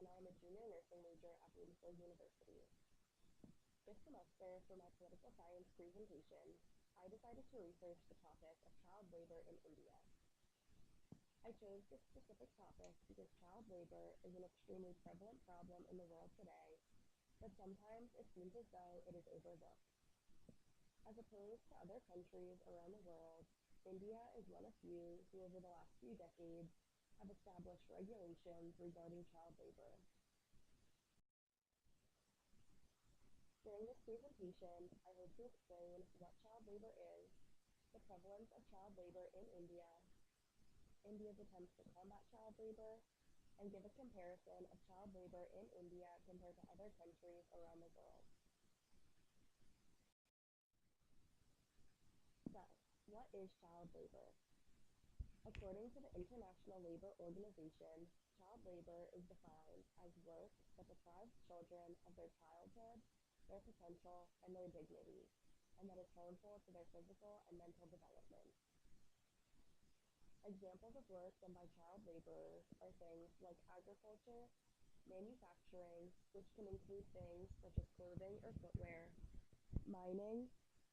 and I am a junior nursing major at Bloomfield University. This semester, for my political science presentation, I decided to research the topic of child labor in India. I chose this specific topic because child labor is an extremely prevalent problem in the world today, but sometimes it seems as though it is overlooked. As opposed to other countries around the world, India is one of few who over the last few decades have established regulations regarding child labor. During this presentation, I hope to explain what child labor is, the prevalence of child labor in India, India's attempts to combat child labor, and give a comparison of child labor in India compared to other countries around the world. So, what is child labor? According to the International Labor Organization, child labor is defined as work that deprives children of their childhood, their potential, and their dignity, and that is harmful to their physical and mental development. Examples of work done by child laborers are things like agriculture, manufacturing, which can include things such as clothing or footwear, mining,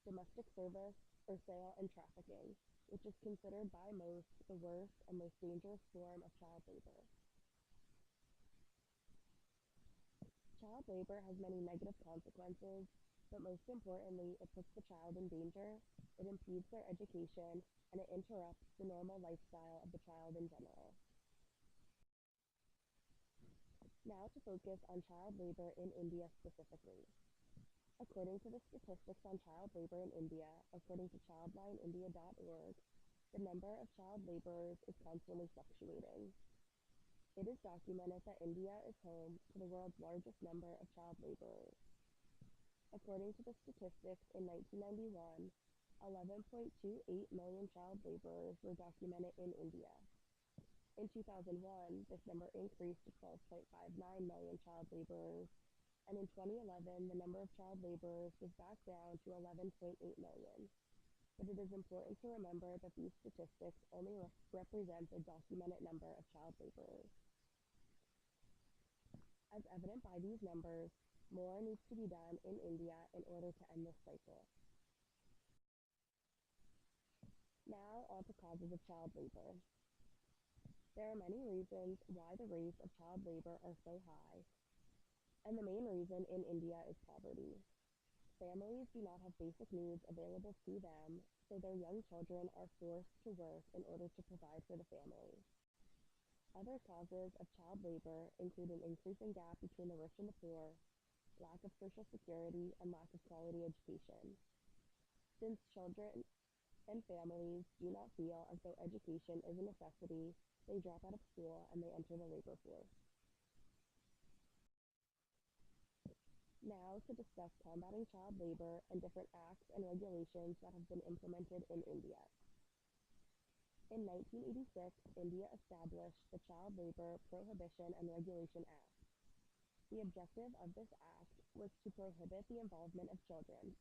domestic service, or sale and trafficking, which is considered by most the worst and most dangerous form of child labor. Child labor has many negative consequences, but most importantly, it puts the child in danger, it impedes their education, and it interrupts the normal lifestyle of the child in general. Now to focus on child labor in India specifically. According to the statistics on child labor in India, according to childlineindia.org, the number of child laborers is constantly fluctuating. It is documented that India is home to the world's largest number of child laborers. According to the statistics in 1991, 11.28 million child laborers were documented in India. In 2001, this number increased to 12.59 million child laborers, and in 2011, the number of child laborers was back down to 11.8 million. But it is important to remember that these statistics only represent the documented number of child laborers. As evident by these numbers, more needs to be done in India in order to end this cycle. Now on to causes of child labor. There are many reasons why the rates of child labor are so high, and the main reason in India is poverty. Families do not have basic needs available to them, so their young children are forced to work in order to provide for the family. Other causes of child labor include an increasing gap between the rich and the poor, lack of social security, and lack of quality education. Since children and families do not feel as though education is a necessity, they drop out of school and they enter the labor force. Now to discuss combating child labor and different acts and regulations that have been implemented in India. In 1986, India established the Child Labor Prohibition and Regulation Act. The objective of this act was to prohibit the involvement of children,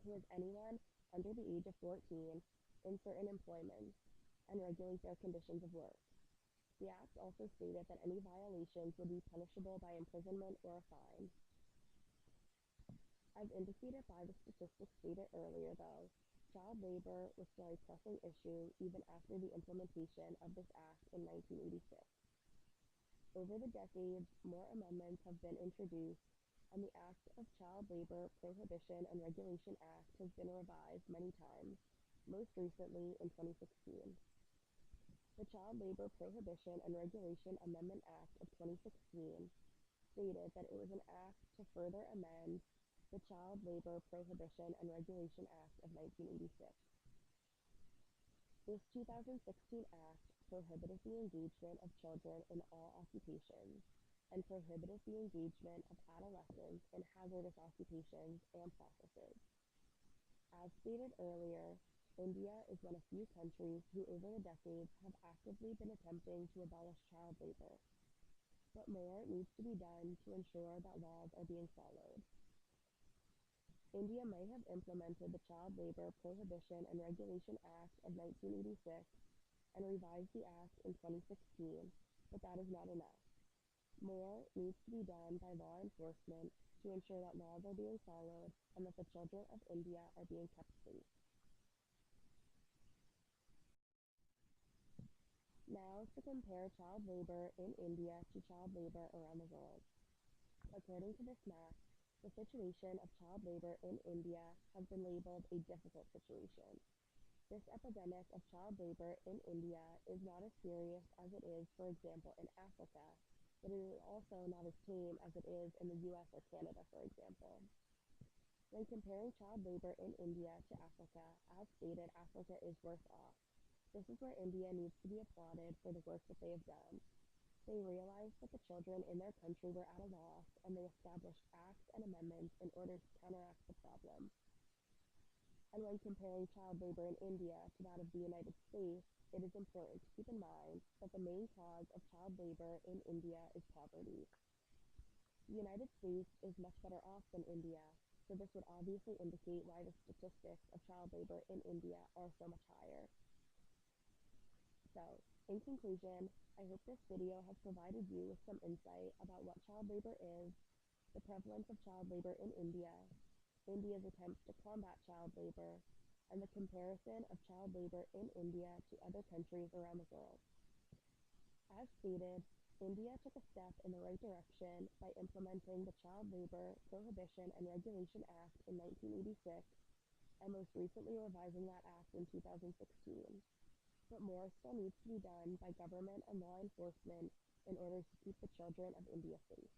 who is anyone under the age of 14, in certain employments, and regulate their conditions of work. The act also stated that any violations would be punishable by imprisonment or a fine. As indicated by the statistics stated earlier, though, child labor was still a pressing issue even after the implementation of this act in 1986. Over the decades, more amendments have been introduced, and the Act of Child Labor Prohibition and Regulation Act has been revised many times, most recently in 2016. The Child Labor Prohibition and Regulation Amendment Act of 2016 stated that it was an act to further amend the Child Labor Prohibition and Regulation Act of 1986. This 2016 act prohibited the engagement of children in all occupations and prohibited the engagement of adolescents in hazardous occupations and practices. As stated earlier, India is one of few countries who over the decades have actively been attempting to abolish child labor, but more needs to be done to ensure that laws are being followed. India may have implemented the Child Labor Prohibition and Regulation Act of 1986 and revised the act in 2016, but that is not enough. More needs to be done by law enforcement to ensure that laws are being followed and that the children of India are being kept safe. Now to compare child labor in India to child labor around the world. According to this map, the situation of child labor in India has been labeled a difficult situation. This epidemic of child labor in India is not as serious as it is, for example, in Africa, but it is also not as tame as it is in the US or Canada, for example. When comparing child labor in India to Africa, as stated, Africa is worse off. This is where India needs to be applauded for the work that they have done. They realized that the children in their country were at a loss, and they established acts and amendments in order to counteract the problem. And when comparing child labor in India to that of the United States, it is important to keep in mind that the main cause of child labor in India is poverty. The United States is much better off than India, so this would obviously indicate why the statistics of child labor in India are so much higher. So, in conclusion, I hope this video has provided you with some insight about what child labor is, the prevalence of child labor in India, India's attempts to combat child labor, and the comparison of child labor in India to other countries around the world. As stated, India took a step in the right direction by implementing the Child Labor Prohibition and Regulation Act in 1986, and most recently revising that act in 2016. But more still needs to be done by government and law enforcement in order to keep the children of India safe.